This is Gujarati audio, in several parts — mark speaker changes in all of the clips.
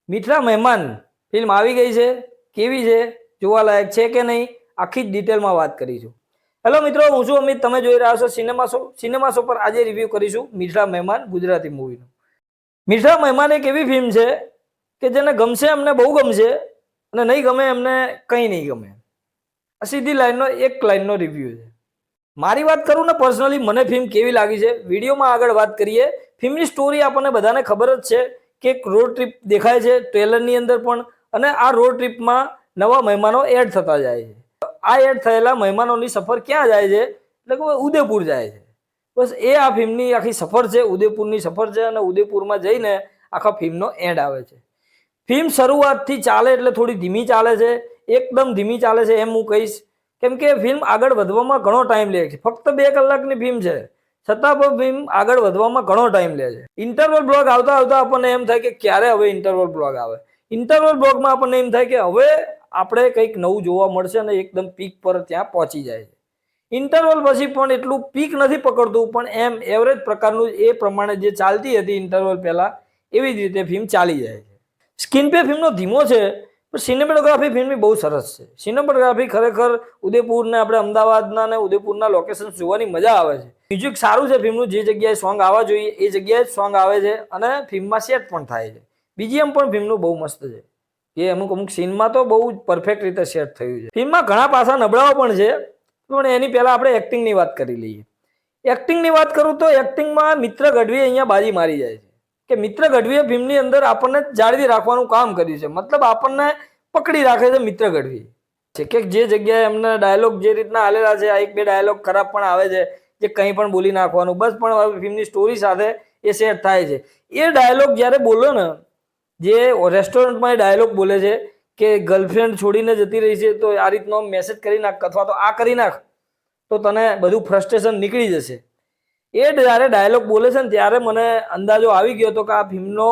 Speaker 1: મીઠા મહેમાન ફિલ્મ આવી ગઈ છે, કેવી છે, જોવાલાયક છે કે નહીં, આખી જ ડિટેલમાં વાત કરીશું. હેલો મિત્રો, હું છું અમિત. તમે જોઈ રહ્યા છો સિનેમા શો પર આજે રિવ્યુ કરીશું મીઠા મહેમાન ગુજરાતી મૂવીનું. મીઠા મહેમાન એક એવી ફિલ્મ છે કે જેને ગમશે એમને બહુ ગમશે અને નહીં ગમે એમને કંઈ નહીં ગમે. આ સીધી લાઈનનો એક લાઈનનો રિવ્યુ છે. મારી વાત કરું ને, પર્સનલી મને ફિલ્મ કેવી લાગી છે વિડીયોમાં આગળ વાત કરીએ. ફિલ્મની સ્ટોરી આપણને બધાને ખબર જ છે કે એક રોડ ટ્રીપ દેખાય છે ટ્રેલરની અંદર પણ, અને આ રોડ ટ્રીપમાં નવા મહેમાનો એડ થતા જાય છે. આ એડ થયેલા મહેમાનોની સફર ક્યાં જાય છે? એટલે કે ઉદયપુર જાય છે. બસ એ આ ફિલ્મની આખી સફર છે, ઉદયપુરની સફર છે, અને ઉદયપુરમાં જઈને આખા ફિલ્મનો એન્ડ આવે છે. ફિલ્મ શરૂઆતથી ચાલે એટલે થોડી ધીમી ચાલે છે, એકદમ ધીમી ચાલે છે એમ હું કહીશ, કેમ કે ફિલ્મ આગળ વધવામાં ઘણો ટાઈમ લે છે. ફક્ત 2 કલાકની ફિલ્મ છે, છતાં પણ ફિલ્મ આગળ વધવામાં ઘણો ટાઈમ લે છે. ઇન્ટરવલ બ્લોક આવતા આવતા આપણને એમ થાય કે ક્યારે હવે ઇન્ટરવલ બ્લોક આવે. ઇન્ટરવલ બ્લોકમાં આપણને એમ થાય કે હવે આપણે કંઈક નવું જોવા મળશે અને એકદમ પીક પર ત્યાં પહોંચી જાય છે. ઇન્ટરવલ પછી પણ એટલું પીક નથી પકડતું, પણ એમ એવરેજ પ્રકારનું એ પ્રમાણે જે ચાલતી હતી ઇન્ટરવલ પહેલા એવી જ રીતે ફિલ્મ ચાલી જાય છે. સ્ક્રીન પે ફિલ્મનો ધીમો છે, પણ સિનેમેટોગ્રાફી ફિલ્મની બહુ સરસ છે. સિનેમેટોગ્રાફી ખરેખર ઉદયપુરને આપણે અમદાવાદના અને ઉદયપુરના લોકેશન જોવાની મજા આવે છે. મ્યુઝિક સારું છે ફિલ્મનું, જે જગ્યાએ સોંગ આવવા જોઈએ એ જગ્યાએ જ સોંગ આવે છે અને ફિલ્મમાં સેટ પણ થાય છે. બીજીએમ પણ ફિલ્મનું બહુ મસ્ત છે, એ અમુક સીનમાં તો બહુ પરફેક્ટ રીતે સેટ થયું છે. ફિલ્મમાં ઘણા પાસા નબળાઓ પણ છે, પણ એની પહેલા આપણે એક્ટિંગની વાત કરી લઈએ. એક્ટિંગની વાત કરું તો એક્ટિંગમાં મિત્ર ગઢવી અહીંયા બાજી મારી જાય છે કે મિત્ર ગઢવીએ ફિલ્મની અંદર આપણને જાળવી રાખવાનું કામ કર્યું છે. મતલબ આપણને પકડી રાખે છે મિત્ર ગઢવી છે કે જે જગ્યાએ એમને ડાયલોગ જે રીતના આલેલા છે, આ 1-2 ડાયલોગ ખરાબ પણ આવે છે જે કંઈ પણ બોલી નાખવાનું, બસ પણ ફિલ્મની સ્ટોરી સાથે એ સેટ થાય છે. એ ડાયલોગ જ્યારે બોલો ને, જે રેસ્ટોરન્ટમાં એ ડાયલોગ બોલે છે કે ગર્લફ્રેન્ડ છોડીને જતી રહી છે તો આ રીતનો મેસેજ કરી નાખ અથવા તો આ કરી નાખ તો તને બધું ફ્રસ્ટ્રેશન નીકળી જશે. એ જ્યારે ડાયલોગ બોલે છે ને ત્યારે મને અંદાજો આવી ગયો હતો કે આ ફિલ્મનો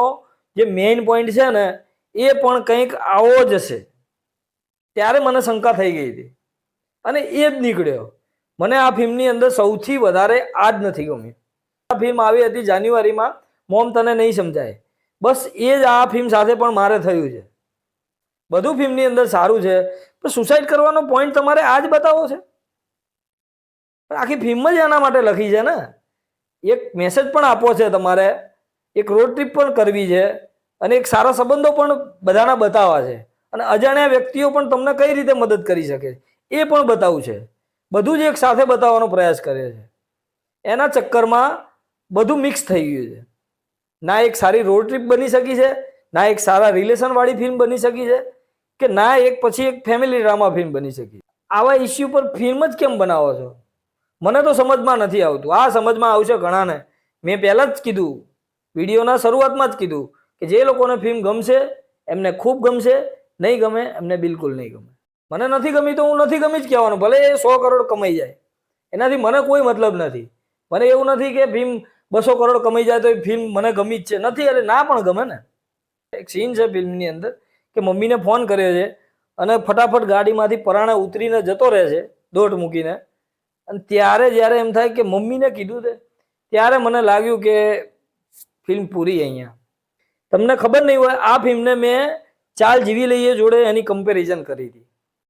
Speaker 1: જે મેઇન પોઈન્ટ છે ને એ પણ કંઈક આવો જ હશે. ત્યારે મને શંકા થઈ ગઈ હતી અને એ જ નીકળ્યો. મને આ ફિલ્મની અંદર સૌથી વધારે આ જ નથી ગમ્યું. આ ફિલ્મ આવી હતી જાન્યુઆરીમાં, મોમ તને નહીં સમજાય, બસ એ જ આ ફિલ્મ સાથે પણ મારે થયું છે. બધું ફિલ્મની અંદર સારું છે, પણ સુસાઇડ કરવાનો પોઈન્ટ તમારે આ જ બતાવો છે. આખી ફિલ્મ જ એના માટે લખી છે ને. એક મેસેજ પણ આપવો છે તમારે, એક રોડ ટ્રીપ પણ કરવી છે અને એક સારા સંબંધો પણ બધાના બતાવવા છે, અને અજાણ્યા વ્યક્તિઓ પણ તમને કઈ રીતે મદદ કરી શકે એ પણ બતાવવું છે. બધું જ એક સાથે બતાવવાનો પ્રયાસ કરે છે. એના ચક્કરમાં બધું મિક્સ થઈ ગયું છે. ના એક સારી રોડ ટ્રીપ બની શકી છે, ના એક સારા રિલેશન વાળી ફિલ્મ બની શકી છે, કે ના એક પછી એક ફેમિલી ડ્રામા ફિલ્મ બની શકી. આવા ઇસ્યુ પર ફિલ્મ જ કેમ બનાવો છો? મને તો સમજમાં નથી આવતું. આ સમજમાં આવશે ઘણાને. મેં પહેલા જ કીધું, વિડીયોના શરૂઆતમાં જ કીધું કે જે લોકોને ફિલ્મ ગમશે એમને ખૂબ ગમશે, નહીં ગમે એમને બિલકુલ નહીં ગમે. મને નથી ગમી તો હું નથી ગમી જ કહેવાનું, ભલે એ 100 કરોડ કમાઈ જાય, એનાથી મને કોઈ મતલબ નથી. મને એવું નથી કે ફિલ્મ 200 કરોડ કમાઈ જાય તો એ ફિલ્મ મને ગમી જ છે, નથી. એટલે ના પણ ગમે ને. એક સીન છે ફિલ્મની અંદર કે મમ્મીને ફોન કર્યો છે અને ફટાફટ ગાડીમાંથી પરાણે ઉતરીને જતો રહે છે દોટ મૂકીને, અને ત્યારે જ્યારે એમ થાય કે મમ્મીને કીધું છે, ત્યારે મને લાગ્યું કે ફિલ્મ પૂરી અહીંયા. તમને ખબર નહીં હોય, આ ફિલ્મને મેં ચાલ જીવી લઈએ જોડે એની કમ્પેરિઝન કરી હતી.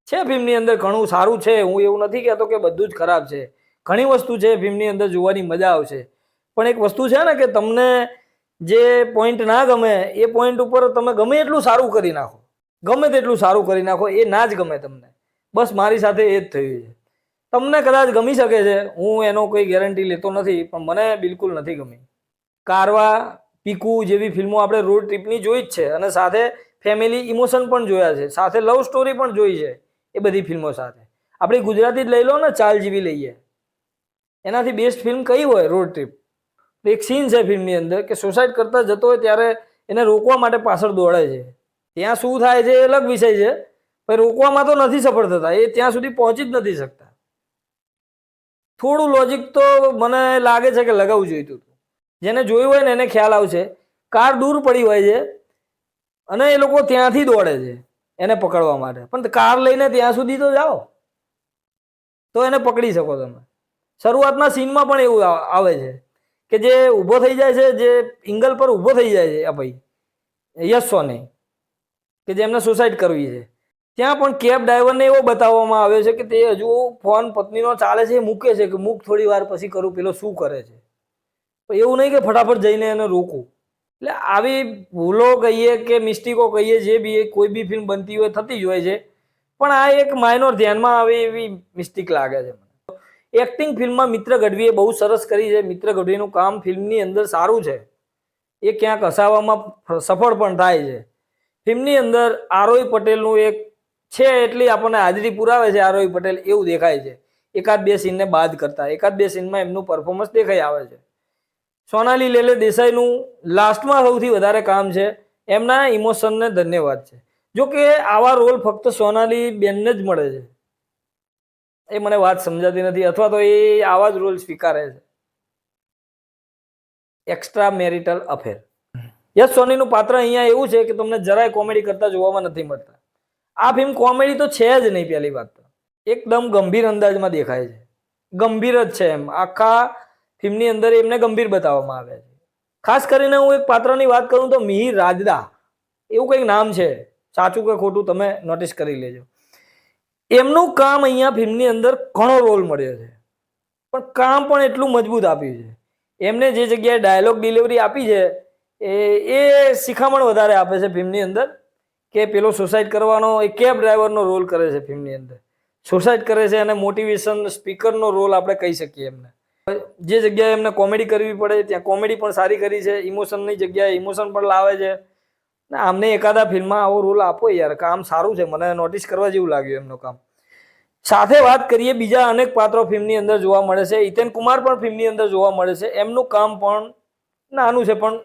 Speaker 1: છે ફિલ્મની અંદર ઘણું સારું છે, હું એવું નથી કહેતો કે બધું જ ખરાબ છે. ઘણી વસ્તુ છે ફિલ્મની અંદર જોવાની મજા આવશે, પણ એક વસ્તુ છે ને કે તમને જે પોઈન્ટ ના ગમે એ પોઈન્ટ ઉપર તમે ગમે એટલું સારું કરી નાખો, ગમે તેટલું સારું કરી નાખો, એ ના જ ગમે તમને. બસ મારી સાથે એ જ થયું છે. તમને કદાચ ગમી શકે છે, હું એનો કોઈ ગેરંટી લેતો નથી, પણ મને બિલકુલ નથી ગમી. કારવા, પીકુ જેવી ફિલ્મો આપણે રોડ ટ્રીપની જોઈ જ છે, અને સાથે ફેમિલી ઇમોશન પણ જોયા છે, સાથે લવ સ્ટોરી પણ જોઈ છે. એ બધી ફિલ્મો સાથે આપણી ગુજરાતી જ લઈ લો ને, ચાલ જીવી લઈએ, એનાથી બેસ્ટ ફિલ્મ કઈ હોય? Road trip. એક સીન છે ફિલ્મની અંદર કે સુસાઇડ કરતા જતો હોય ત્યારે એને રોકવા માટે પાછળ દોડે છે. ત્યાં શું થાય છે એ અલગ વિષય છે, પણ રોકવામાં તો નથી સફળ થતા, એ ત્યાં સુધી પહોંચી જ નથી શકતા. થોડું લોજિક તો મને લાગે છે કે લગાવવું જોઈતું હતું. જેને જોયું હોય ને એને ખ્યાલ આવશે. કાર દૂર પડી હોય છે અને એ લોકો ત્યાંથી દોડે છે એને પકડવા માટે, પણ કાર લઈને ત્યાં સુધી તો જાઓ તો એને પકડી શકો તમે. શરૂઆતના સીનમાં પણ એવું આવે છે કે જે ઊભો થઈ જાય છે, જે એંગલ પર ઊભો થઈ જાય છે આ ભાઈ યશ સોની, કે જેમને સુસાઇડ કરવી છે. ત્યાં પણ કેબ ડ્રાઈવરને એવો બતાવવામાં આવ્યો છે કે તે હજુ ફોન પત્નીનો ચાલે છે, એ મૂકે છે કે મૂક થોડી વાર પછી કરું, પેલો શું કરે છે. એવું નહીં કે ફટાફટ જઈને એને રોકવું. એટલે આવી ભૂલો કહીએ કે મિસ્ટેકો કહીએ, જે બી કોઈ બી ફિલ્મ બનતી હોય થતી જ હોય છે, પણ આ એક માઇનોર ધ્યાનમાં આવે એવી મિસ્ટેક લાગે છે મને. એક્ટિંગ ફિલ્મમાં મિત્ર ગઢવીએ બહુ સરસ કરી છે. મિત્ર ગઢવીનું કામ ફિલ્મની અંદર સારું છે, એ ક્યાંક હસાવવામાં સફળ પણ થાય છે. ફિલ્મની અંદર આરોહી પટેલનું એક છે એટલી આપણને હાજરી પુરાવે છે આરોહી પટેલ, એવું દેખાય છે. એકાદ બે સીનને બાદ કરતા એકાદ બે સીનમાં એમનું પરફોર્મન્સ દેખાઈ આવે છે. સોનાલી લેલે દેસાઈનું લાસ્ટમાં સૌથી વધારે કામ છે. એમના ઇમોશનને ધન્યવાદ છે. જો કે આવા રોલ ફક્ત સોનાલી બેનને જ મળે છે, એ મને વાત સમજાતી નથી, અથવા તો એ આવા જ રોલ સ્વીકારે છે. Extra marital affair. યશ સોનીનું પાત્ર અહીંયા એવું છે કે તમને જરાય કોમેડી કરતા જોવામાં નથી મળતા. આ ફિલ્મ કોમેડી તો છે જ નહીં. પહેલી વાત તો એકદમ ગંભીર અંદાજમાં દેખાય છે, ગંભીર જ છે. એમ આખા ફિલ્મની અંદર એમને ગંભીર બતાવવામાં આવે છે. ખાસ કરીને હું એક પાત્રની વાત કરું તો મિહિર રાજદા એવું કંઈક નામ છે, સાચું કે ખોટું તમે નોટિસ કરી લેજો. એમનું કામ અહીંયા ફિલ્મની અંદર ઘણો રોલ મળ્યો છે, પણ કામ પણ એટલું મજબૂત આપ્યું છે. એમને જે જગ્યાએ ડાયલોગ ડિલિવરી આપી છે એ શિખામણ વધારે આપે છે ફિલ્મની અંદર. કે પેલો સુસાઇડ કરવાનો એ કેબ ડ્રાઈવરનો રોલ કરે છે ફિલ્મની અંદર, સુસાઇડ કરે છે અને મોટિવેશન સ્પીકરનો રોલ આપણે કહી શકીએ એમને. જે જગ્યાએ એમને કોમેડી કરવી પડે ત્યાં કોમેડી પણ સારી કરી છે, ઇમોશનની જગ્યાએ ઇમોશન પણ લાવે છે. આમને એકાદા ફિલ્મમાં આવો રોલ આપો યાર, કામ સારું છે, મને નોટિસ કરવા જેવું લાગ્યું એમનું કામ. સાથે વાત કરીએ બીજા અનેક પાત્રો ફિલ્મની અંદર જોવા મળે છે. હિતેન કુમાર પણ ફિલ્મની અંદર જોવા મળે છે. એમનું કામ પણ નાનું છે પણ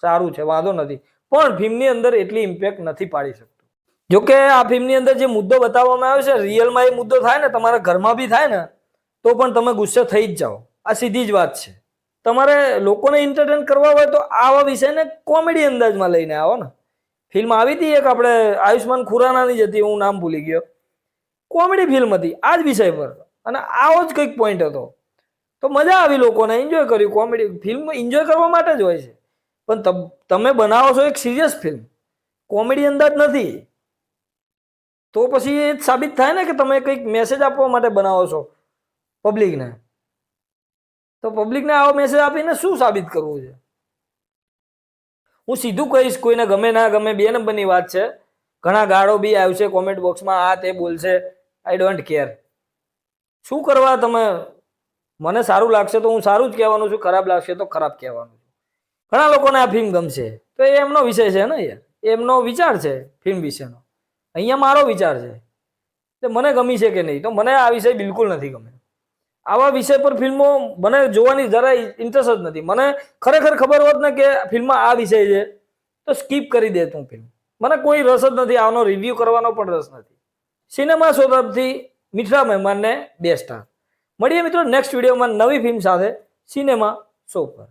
Speaker 1: સારું છે, વાંધો નથી, પણ ફિલ્મની અંદર એટલી ઇમ્પેક્ટ નથી પાડી શકતું. જોકે આ ફિલ્મની અંદર જે મુદ્દો બતાવવામાં આવ્યો છે, રિયલમાં એ મુદ્દો થાય ને, તમારા ઘરમાં બી થાય ને, તો પણ તમે ગુસ્સે થઈ જ જાઓ. આ સીધી જ વાત છે. તમારે લોકોને એન્ટરટેન કરવા હોય તો આવા વિષયને કોમેડી અંદાજમાં લઈને આવો ને. ફિલ્મ આવી હતી એક આપણે આયુષ્માન ખુરાનાની જ હતી, હું નામ ભૂલી ગયો, કોમેડી ફિલ્મ હતી આ જ વિષય પર, અને આવો જ કંઈક પોઈન્ટ હતો, તો મજા આવી, લોકોને એન્જોય કર્યું. કોમેડી ફિલ્મ એન્જોય કરવા માટે જ હોય છે, પણ તમે બનાવો છો એક સિરિયસ ફિલ્મ, કોમેડી અંદાજ નથી, તો પછી એ સાબિત થાય ને કે તમે કંઈક મેસેજ આપવા માટે બનાવો છો પબ્લિકને. તો પબ્લિકને આવો મેસેજ આપીને શું સાબિત કરવું છે? હું સીધું કહીશ, કોઈને ગમે ના ગમે બે નંબરની વાત છે. ઘણા ગાળો બી આવશે કોમેન્ટ બોક્સમાં, આ તે બોલશે, આઈ ડોન્ટ કેર. શું કરવા તમે? મને સારું લાગશે તો હું સારું જ કહેવાનું છું, ખરાબ લાગશે તો ખરાબ કહેવાનું છું. ઘણા લોકોને આ ફિલ્મ ગમશે તો એ એમનો વિષય છે ને યાર, એમનો વિચાર છે ફિલ્મ વિશેનો. અહીંયા મારો વિચાર છે કે મને ગમી છે કે નહીં, તો મને આ વિષય બિલકુલ નથી ગમે. આવા વિષય પર ફિલ્મો મને જોવાની જરા ઇન્ટરેસ્ટ જ નથી. મને ખરેખર ખબર હોત ને કે ફિલ્મમાં આ વિષય છે તો સ્કીપ કરી દેત હું ફિલ્મ. મને કોઈ રસ જ નથી, આનો રિવ્યુ કરવાનો પણ રસ નથી. સિનેમા શો તરફથી મીઠા મહેમાનને 2 સ્ટાર. મળીએ મિત્રો નેક્સ્ટ વિડીયોમાં નવી ફિલ્મ સાથે સિનેમા શો પર.